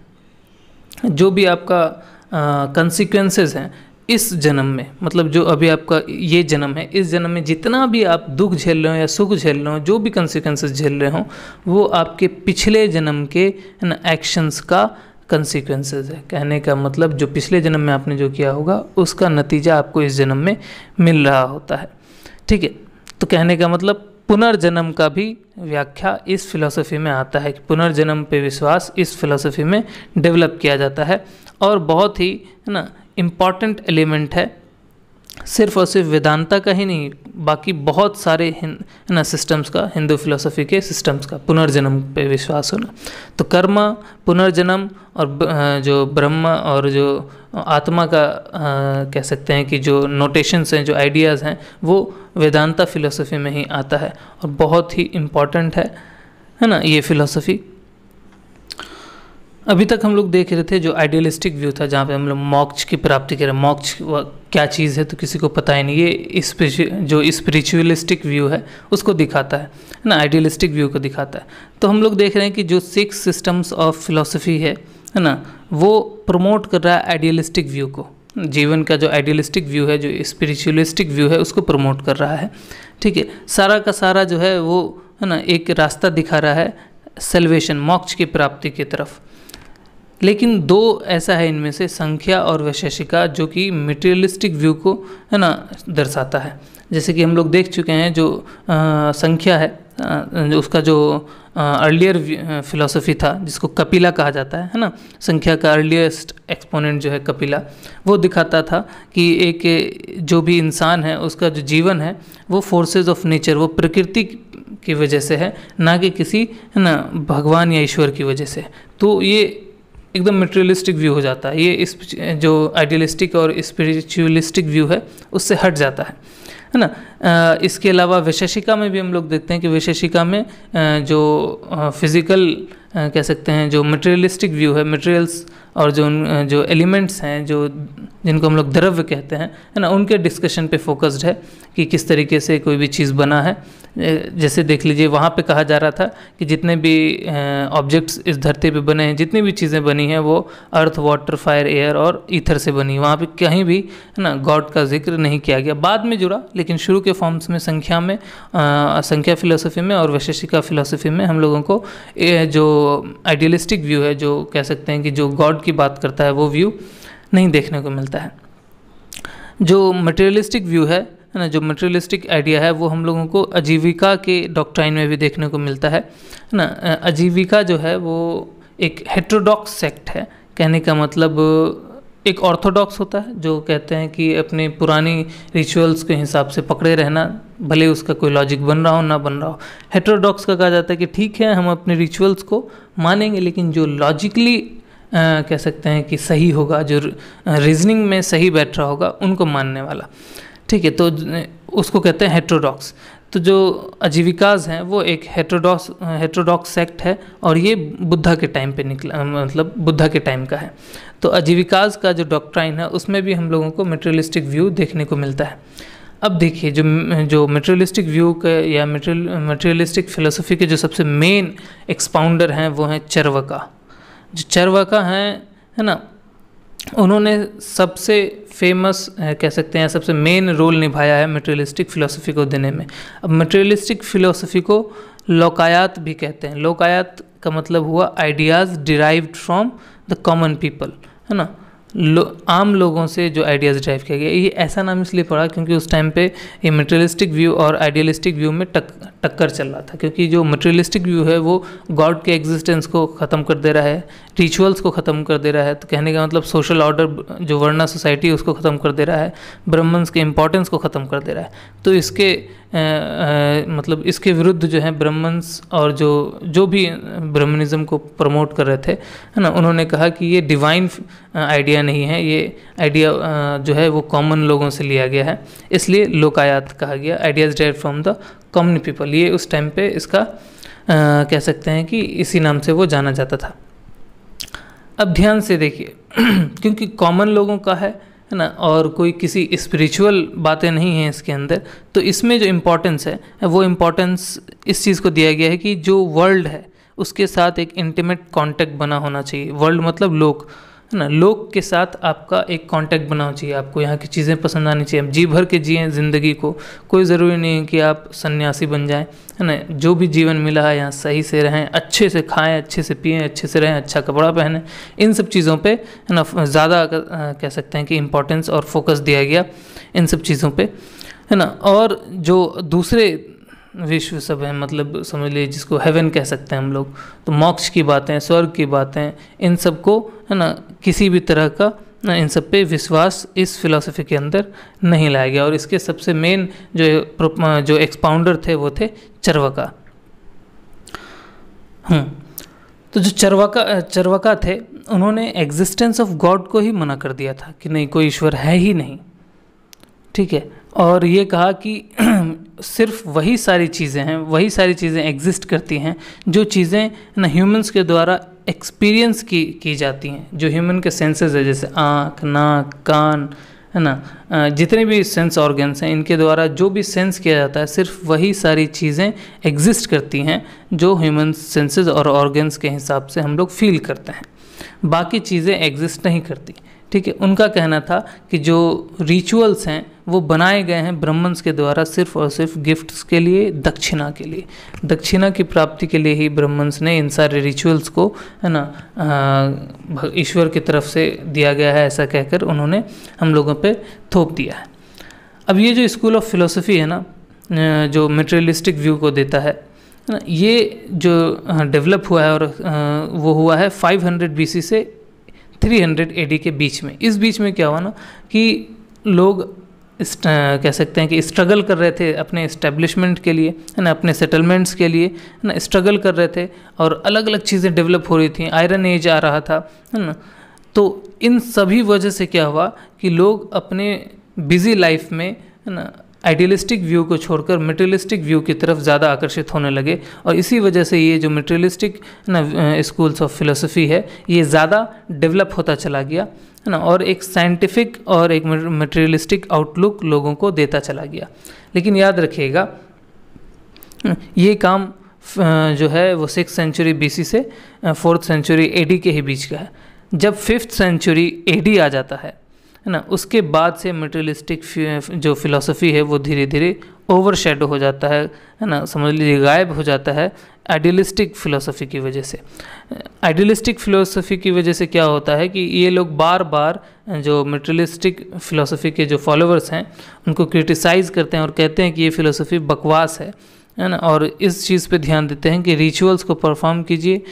जो भी आपका कंसिक्वेंसेस हैं, इस जन्म में, मतलब जो अभी आपका ये जन्म है, इस जन्म में जितना भी आप दुख झेल रहे हो या सुख झेल रहे हो, जो भी कंसिक्वेंसेस झेल रहे हो, वो आपके पिछले जन्म के एक्शंस का कंसिक्वेंसेस है। कहने का मतलब जो पिछले जन्म में आपने जो किया होगा उसका नतीजा आपको इस जन्म में मिल रहा होता है। ठीक है, तो कहने का मतलब पुनर्जन्म का भी व्याख्या इस फिलॉसफी में आता है कि पुनर्जन्म पे विश्वास इस फिलॉसफी में डेवलप किया जाता है, और बहुत ही है ना इम्पॉर्टेंट एलिमेंट है, सिर्फ और सिर्फ वेदांता का ही नहीं, बाकी बहुत सारे ना सिस्टम्स का, हिंदू फिलोसफी के सिस्टम्स का पुनर्जन्म पे विश्वास होना। तो कर्म, पुनर्जन्म और जो ब्रह्म और जो आत्मा का कह सकते हैं कि जो नोटेशंस हैं, जो आइडियाज़ हैं, वो वेदांता फिलोसफी में ही आता है और बहुत ही इम्पॉर्टेंट है ना ये फिलोसफी। अभी तक हम लोग देख रहे थे जो आइडियलिस्टिक व्यू था, जहाँ पे हम लोग मोक्ष की प्राप्ति कर रहे हैं। मोक्ष क्या चीज़ है तो किसी को पता ही नहीं, ये जो स्पिरिचुअलिस्टिक व्यू है उसको दिखाता है ना, आइडियलिस्टिक व्यू को दिखाता है। तो हम लोग देख रहे हैं कि जो 6 सिस्टम्स ऑफ फिलोसफी है ना, वो प्रमोट कर रहा है आइडियलिस्टिक व्यू को। जीवन का जो आइडियलिस्टिक व्यू है, जो स्पिरिचुअलिस्टिक व्यू है, उसको प्रमोट कर रहा है। ठीक है, सारा का सारा जो है वो है ना एक रास्ता दिखा रहा है सेल्वेशन, मोक्ष की प्राप्ति की तरफ। लेकिन 2 ऐसा है इनमें से, संख्या और वैशेषिका, जो कि मटेरियलिस्टिक व्यू को है ना दर्शाता है। जैसे कि हम लोग देख चुके हैं जो संख्या है, उसका जो अर्लियर फिलॉसफी था जिसको कपिला कहा जाता है ना, संख्या का अर्लीस्ट एक्सपोनेंट जो है कपिला, वो दिखाता था कि एक जो भी इंसान है उसका जो जीवन है वो फोर्सेस ऑफ नेचर, वो प्रकृति की वजह से है, ना कि किसी है ना भगवान या ईश्वर की वजह से। तो ये एकदम मटेरियलिस्टिक व्यू हो जाता है, ये इस जो आइडियलिस्टिक और स्पिरिचुअलिस्टिक व्यू है उससे हट जाता है ना। इसके अलावा वैशेषिका में भी हम लोग देखते हैं कि वैशेषिका में जो फिज़िकल कह सकते हैं, जो मटेरियलिस्टिक व्यू है, मटेरियल्स और जो एलिमेंट्स हैं, जो जिनको हम लोग द्रव्य कहते हैं है ना, उनके डिस्कशन पे फोकस्ड है कि किस तरीके से कोई भी चीज़ बना है। जैसे देख लीजिए, वहाँ पे कहा जा रहा था कि जितने भी ऑब्जेक्ट्स इस धरती पे बने हैं, जितनी भी चीज़ें बनी हैं, वो अर्थ, वाटर, फायर, एयर और ईथर से बनी। वहाँ पे कहीं भी है ना गॉड का जिक्र नहीं किया गया, बाद में जुड़ा, लेकिन शुरू के फॉर्म्स में संख्या में, संख्या फिलोसफी में और वैशेषिका फिलोसफी में हम लोगों को जो आइडियलिस्टिक व्यू है, जो कह सकते हैं कि जो गॉड की बात करता है, वो व्यू नहीं देखने को मिलता है। जो मटेरियलिस्टिक व्यू है ना, जो मटेरियलिस्टिक आइडिया है, वो हम लोगों को आजीविका के डॉक्ट्राइन में भी देखने को मिलता है ना। आजीविका जो है वो एक हेटेरोडॉक्स सेक्ट है। कहने का मतलब एक ऑर्थोडॉक्स होता है जो कहते हैं कि अपने पुरानी रिचुअल्स के हिसाब से पकड़े रहना, भले उसका कोई लॉजिक बन रहा हो ना बन रहा हो। हेटेरोडॉक्स का कहा जाता है कि ठीक है, हम अपने रिचुअल्स को मानेंगे, लेकिन जो लॉजिकली कह सकते हैं कि सही होगा, जो रीजनिंग में सही बैठ रहा होगा, उनको मानने वाला। ठीक है, तो उसको कहते हैं हेटेरोडॉक्स। तो जो आजीविकाज़ हैं वो एक हेटेरोडॉक्स सेक्ट है, और ये बुद्धा के टाइम पे निकला, मतलब बुद्धा के टाइम का है। तो आजीविकाज़ का जो डॉक्ट्राइन है उसमें भी हम लोगों को मटेरियलिस्टिक व्यू देखने को मिलता है। अब देखिए, जो मटेरियलिस्टिक व्यू के या मटेरियलिस्टिक फिलोसफी के जो सबसे मेन एक्सपाउंडर हैं वो हैं चरवाका। जो चरवाका हैं है ना, उन्होंने सबसे फेमस कह सकते हैं, सबसे मेन रोल निभाया है मटेरियलिस्टिक फिलोसफी को देने में। अब मटेरियलिस्टिक फिलोसफी को लोकायत भी कहते हैं। लोकायत का मतलब हुआ ideas derived from the common people, है ना, आम लोगों से जो आइडियाज़ ड्राइव किया गया। ये ऐसा नाम इसलिए पड़ा क्योंकि उस टाइम पे ये मटेरियलिस्टिक व्यू और आइडियलिस्टिक व्यू में टक्कर चल रहा था। क्योंकि जो मटेरियलिस्टिक व्यू है वो गॉड के एग्जिस्टेंस को ख़त्म कर दे रहा है, रिचुअल्स को ख़त्म कर दे रहा है। तो कहने का मतलब सोशल ऑर्डर, जो वर्णा सोसाइटी, उसको ख़त्म कर दे रहा है, ब्राह्मण्स के इंपॉर्टेंस को ख़त्म कर दे रहा है। तो इसके मतलब इसके विरुद्ध जो है ब्राह्मण्स और जो भी ब्राह्मणिज्म को प्रमोट कर रहे थे, है ना, उन्होंने कहा कि ये डिवाइन आइडिया नहीं है, ये आइडिया जो है वो कॉमन लोगों से लिया गया है, इसलिए लोकायत कहा गया, ideas derived from the common people. ये उस टाइम पे इसका कह सकते हैं कि इसी नाम से वो जाना जाता था। अब ध्यान से देखिए क्योंकि कॉमन लोगों का है ना, और कोई किसी स्पिरिचुअल बातें नहीं हैं इसके अंदर, तो इसमें जो इम्पोर्टेंस है वो इम्पोर्टेंस इस चीज़ को दिया गया है कि जो वर्ल्ड है उसके साथ एक इंटीमेट कांटेक्ट बना होना चाहिए। वर्ल्ड मतलब लोग, है ना। लोग के साथ आपका एक कांटेक्ट बनाना चाहिए, आपको यहाँ की चीज़ें पसंद आनी चाहिए, जी भर के जिएं ज़िंदगी को। कोई ज़रूरी नहीं है कि आप सन्यासी बन जाएं, है ना। जो भी जीवन मिला है यहाँ सही से रहें, अच्छे से खाएं, अच्छे से पिएं, अच्छे से रहें, अच्छा कपड़ा पहनें। इन सब चीज़ों पे, है ना, ज़्यादा कह सकते हैं कि इम्पोर्टेंस और फोकस दिया गया इन सब चीज़ों पे, है ना। और जो दूसरे विश्व सब है, मतलब समझ लीजिए जिसको हेवन कह सकते हैं हम लोग, तो मोक्ष की बातें, स्वर्ग की बातें, इन सब को, है ना, किसी भी तरह का ना इन सब पे विश्वास इस फिलॉसफी के अंदर नहीं लाया गया। और इसके सबसे मेन जो एक्सपाउंडर थे वो थे चरवाका। तो जो चरवाका थे, उन्होंने एग्जिस्टेंस ऑफ गॉड को ही मना कर दिया था कि नहीं, कोई ईश्वर है ही नहीं, ठीक है। और ये कहा कि सिर्फ वही सारी चीज़ें हैं, वही सारी चीज़ें एग्जिस्ट करती हैं जो चीज़ें ना ह्यूमंस के द्वारा एक्सपीरियंस की जाती हैं, जो ह्यूमन के सेंसेस है, जैसे आँख, नाक, कान, है ना, जितने भी सेंस ऑर्गन्स हैं, इनके द्वारा जो भी सेंस किया जाता है, सिर्फ वही सारी चीज़ें एग्जिस्ट करती हैं जो ह्यूमन सेंसेस और ऑर्गन्स के हिसाब से हम लोग फील करते हैं। बाकी चीज़ें एग्जिस्ट नहीं करती, ठीक है। उनका कहना था कि जो रिचुअल्स हैं वो बनाए गए हैं ब्राह्मण्स के द्वारा सिर्फ और सिर्फ गिफ्ट्स के लिए, दक्षिणा के लिए, दक्षिणा की प्राप्ति के लिए ही ब्राह्मण्स ने इन सारे रिचुअल्स को, है ना, ईश्वर की तरफ से दिया गया है, ऐसा कहकर उन्होंने हम लोगों पे थोप दिया है। अब ये जो स्कूल ऑफ फिलोसफी है ना, जो मटेरियलिस्टिक व्यू को देता है ना, ये जो डेवलप हुआ है और वो हुआ है 500 BC से 300 AD के बीच में। इस बीच में क्या हुआ ना कि लोग कह सकते हैं कि स्ट्रगल कर रहे थे अपने इस्टेब्लिशमेंट के लिए, है ना, अपने सेटलमेंट्स के लिए, है ना, स्ट्रगल कर रहे थे और अलग अलग चीज़ें डेवलप हो रही थी, आयरन एज आ रहा था, है ना। तो इन सभी वजह से क्या हुआ कि लोग अपने बिजी लाइफ में, है ना, आइडियलिस्टिक व्यू को छोड़कर मटेरियलिस्टिक व्यू की तरफ ज़्यादा आकर्षित होने लगे। और इसी वजह से ये जो मटेरियलिस्टिक ना स्कूल्स ऑफ फिलोसफी है, ये ज़्यादा डेवलप होता चला गया, है ना, और एक साइंटिफिक और एक मटेरियलिस्टिक आउटलुक लोगों को देता चला गया। लेकिन याद रखिएगा, ये काम जो है वो 6th सेंचुरी BC से 4th सेंचुरी AD के ही बीच का है। जब 5th सेंचुरी AD आ जाता है ना, उसके बाद से मटेरियलिस्टिक जो फिलॉसफी है वो धीरे धीरे ओवरशैडो हो जाता है ना, समझ लीजिए गायब हो जाता है आइडियलिस्टिक फिलॉसफी की वजह से। आइडियलिस्टिक फिलॉसफी की वजह से क्या होता है कि ये लोग बार बार जो मटेरियलिस्टिक फिलॉसफी के जो फॉलोअर्स हैं उनको क्रिटिसाइज़ करते हैं और कहते हैं कि ये फिलॉसफी बकवास है ना। और इस चीज़ पे ध्यान देते हैं कि रिचुअल्स को परफॉर्म कीजिए,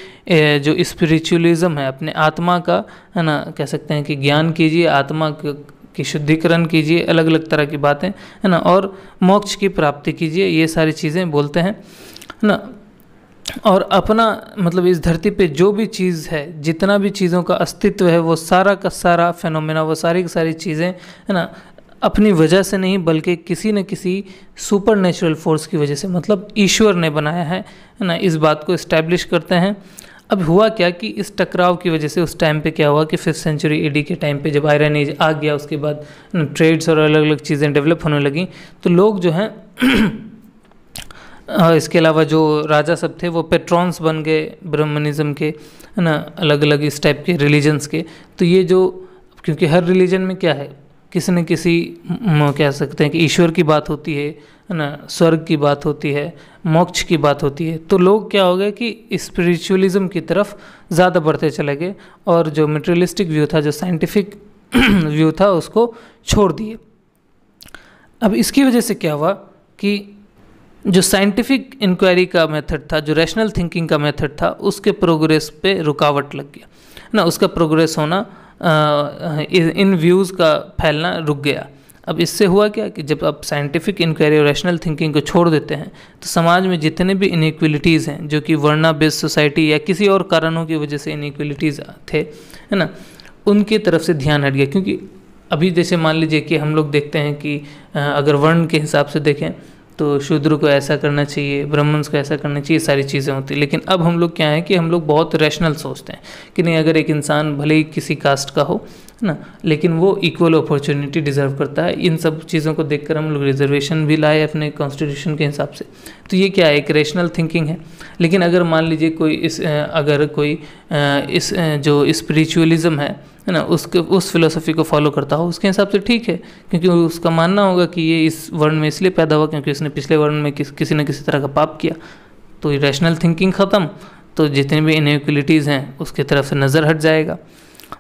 जो स्पिरिचुअलिज्म है अपने आत्मा का, है ना, कह सकते हैं कि ज्ञान कीजिए, आत्मा की शुद्धिकरण कीजिए, अलग अलग तरह की बातें, है ना, और मोक्ष की प्राप्ति कीजिए, ये सारी चीज़ें बोलते हैं, है ना। और अपना मतलब इस धरती पे जो भी चीज़ है, जितना भी चीज़ों का अस्तित्व है, वो सारा का सारा फेनोमेना, वो सारी की सारी चीज़ें, है ना, अपनी वजह से नहीं बल्कि किसी न किसी सुपर नेचुरल फोर्स की वजह से, मतलब ईश्वर ने बनाया है ना, इस बात को इस्टेब्लिश करते हैं। अब हुआ क्या कि इस टकराव की वजह से उस टाइम पे क्या हुआ कि 5th सेंचुरी AD के टाइम पे जब आयरन एज आ गया, उसके बाद ट्रेड्स और अलग अलग चीज़ें डेवलप होने लगी, तो लोग जो हैं इसके अलावा जो राजा सब थे वो पेट्रॉन्स बन गए ब्राह्मणिज्म के, है ना, अलग अलग इस टाइप के रिलीजन्स के। तो ये जो, क्योंकि हर रिलीजन में क्या है, किसी न किसी कह सकते हैं कि ईश्वर की बात होती है ना, स्वर्ग की बात होती है, मोक्ष की बात होती है। तो लोग क्या हो गए कि स्पिरिचुअलिज्म की तरफ ज़्यादा बढ़ते चले गए और जो मटेरियलिस्टिक व्यू था, जो साइंटिफिक व्यू था, उसको छोड़ दिए। अब इसकी वजह से क्या हुआ कि जो साइंटिफिक इंक्वायरी का मेथड था, जो रैशनल थिंकिंग का मेथड था, उसके प्रोग्रेस पे रुकावट लग गया ना, उसका प्रोग्रेस होना, इन व्यूज़ का फैलना रुक गया। अब इससे हुआ क्या कि जब आप साइंटिफिक इंक्वायरी और रैशनल थिंकिंग को छोड़ देते हैं तो समाज में जितने भी इनइक्वलिटीज़ हैं, जो कि वर्ना बेस्ड सोसाइटी या किसी और कारणों की वजह से इनइक्वलिटीज़ थे, है ना, उनकी तरफ से ध्यान हट गया। क्योंकि अभी जैसे मान लीजिए कि हम लोग देखते हैं कि अगर वर्ण के हिसाब से देखें तो शूद्र को ऐसा करना चाहिए, ब्राह्मण्स को ऐसा करना चाहिए, सारी चीज़ें होती। लेकिन अब हम लोग क्या है कि हम लोग बहुत रैशनल सोचते हैं कि नहीं, अगर एक इंसान भले ही किसी कास्ट का हो, है ना, लेकिन वो इक्वल अपॉर्चुनिटी डिजर्व करता है। इन सब चीज़ों को देखकर हम लोग रिजर्वेशन भी लाए अपने कॉन्स्टिट्यूशन के हिसाब से। तो ये क्या है, एक रैशनल थिंकिंग है। लेकिन अगर मान लीजिए कोई इस जो स्पिरिचुअलिज्म है है ना, उस फिलोसफी को फॉलो करता हो, उसके हिसाब से ठीक है, क्योंकि उसका मानना होगा कि ये इस वर्ण में इसलिए पैदा हुआ क्योंकि उसने पिछले वर्ण में किसी न किसी तरह का पाप किया। तो ये रैशनल थिंकिंग ख़त्म, तो जितनी भी इनइक्वलिटीज़ हैं उसके तरफ से नज़र हट जाएगा।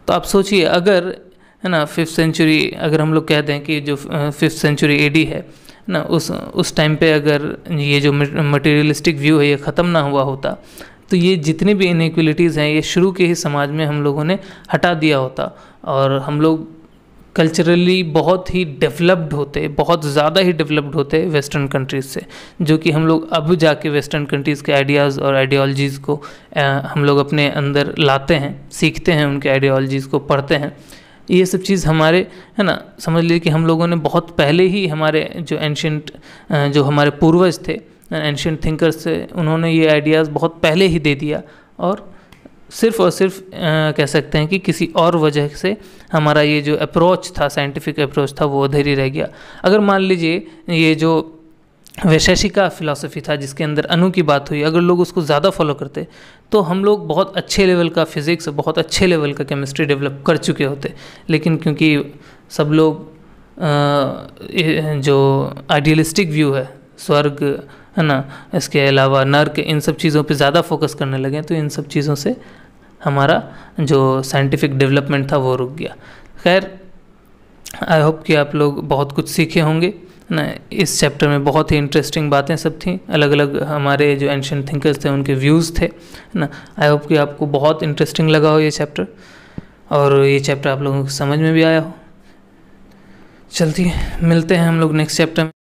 तो आप सोचिए, अगर है ना 5th सेंचुरी, अगर हम लोग कहते हैं कि जो 5th सेंचुरी AD है ना, उस टाइम पे अगर ये जो मटेरियलिस्टिक व्यू है ये ख़त्म ना हुआ होता, तो ये जितनी भी इनइक्वलिटीज़ हैं ये शुरू के ही समाज में हम लोगों ने हटा दिया होता, और हम लोग कल्चरली बहुत ही डेवलप्ड होते, बहुत ज़्यादा ही डेवलप्ड होते वेस्टर्न कंट्रीज़ से, जो कि हम लोग अब जाके वेस्टर्न कंट्रीज़ के आइडियाज़ और आइडियोलॉजीज़ को हम लोग अपने अंदर लाते हैं, सीखते हैं, उनके आइडियोलॉजीज़ को पढ़ते हैं। ये सब चीज़ हमारे, है ना, समझ लीजिए कि हम लोगों ने बहुत पहले ही, हमारे जो एंशिएंट, जो हमारे पूर्वज थे, एंशिएंट थिंकर्स थे, उन्होंने ये आइडियाज़ बहुत पहले ही दे दिया, और सिर्फ कह सकते हैं कि किसी और वजह से हमारा ये जो अप्रोच था, साइंटिफिक अप्रोच था, वो उधर ही रह गया। अगर मान लीजिए ये जो वैशेषिका फिलॉसफी था जिसके अंदर अणु की बात हुई, अगर लोग उसको ज़्यादा फॉलो करते तो हम लोग बहुत अच्छे लेवल का फिज़िक्स, बहुत अच्छे लेवल का केमिस्ट्री डेवलप कर चुके होते। लेकिन क्योंकि सब लोग जो आइडियलिस्टिक व्यू है, स्वर्ग, है ना, इसके अलावा नर्क, इन सब चीज़ों पे ज़्यादा फोकस करने लगे, तो इन सब चीज़ों से हमारा जो साइंटिफिक डेवलपमेंट था वो रुक गया। खैर, आई होप कि आप लोग बहुत कुछ सीखे होंगे ना। इस चैप्टर में बहुत ही इंटरेस्टिंग बातें सब थी, अलग अलग हमारे जो एंशिएंट थिंकर्स थे उनके व्यूज़ थे ना। आई होप कि आपको बहुत इंटरेस्टिंग लगा हो ये चैप्टर, और ये चैप्टर आप लोगों को समझ में भी आया हो। चलती मिलते हैं हम लोग नेक्स्ट चैप्टर में।